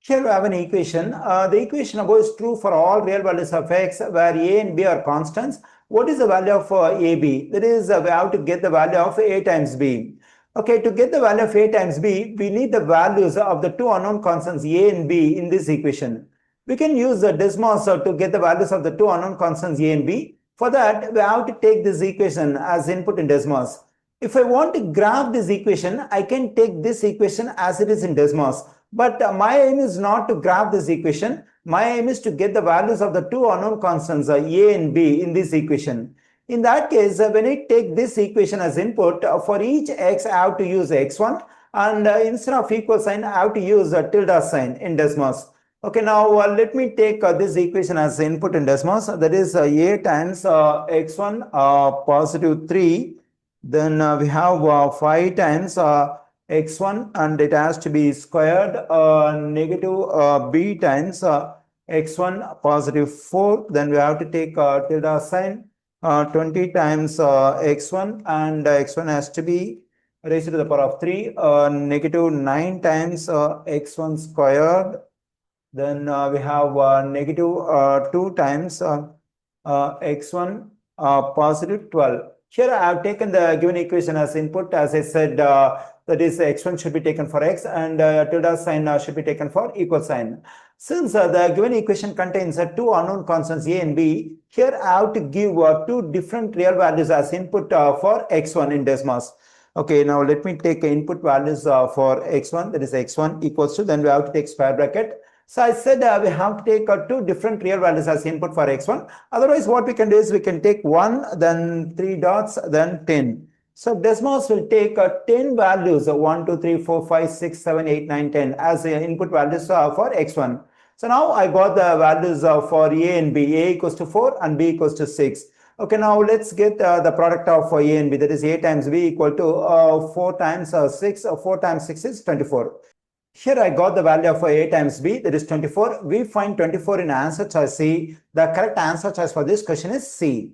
Here we have an equation. The equation above is true for all real values of x where a and b are constants. What is the value of ab? That is, we have to get the value of a times b. Okay, to get the value of a times b, we need the values of the two unknown constants a and b in this equation. We can use the Desmos to get the values of the two unknown constants a and b. For that, we have to take this equation as input in Desmos. If I want to graph this equation, I can take this equation as it is in Desmos. But my aim is not to graph this equation. My aim is to get the values of the two unknown constants a and b in this equation. In that case, when I take this equation as input, for each x I have to use x1, and instead of equal sign I have to use a tilde sign in Desmos. Okay, now let me take this equation as input in Desmos. That is a times x1 positive 3. Then we have 5 times x1 and it has to be squared negative b times x1 positive 4. Then we have to take tilde sign 20 times x1 and x1 has to be raised to the power of 3 negative 9 times x1 squared. Then we have negative 2 times x1 positive 12. Here I have taken the given equation as input. As I said, that is x1 should be taken for x and tilde sign should be taken for equal sign. Since the given equation contains two unknown constants a and b, here I have to give two different real values as input for x1 in Desmos. Okay, now let me take input values for x1, that is x1 equals to, then we have to take square bracket. So I said we have to take two different real values as input for x1. Otherwise, what we can do is we can take 1, then 3 dots, then 10. So Desmos will take 10 values, 1, 2, 3, 4, 5, 6, 7, 8, 9, 10 as input values for x1. So now I got the values for a and b. A equals to 4 and b equals to 6. Okay, now let's get the product of a and b. That is a times b equal to 4 times 6. 4 times 6 is 24. Here I got the value of a times b, that is 24. We find 24 in answer choice C. The correct answer choice for this question is C.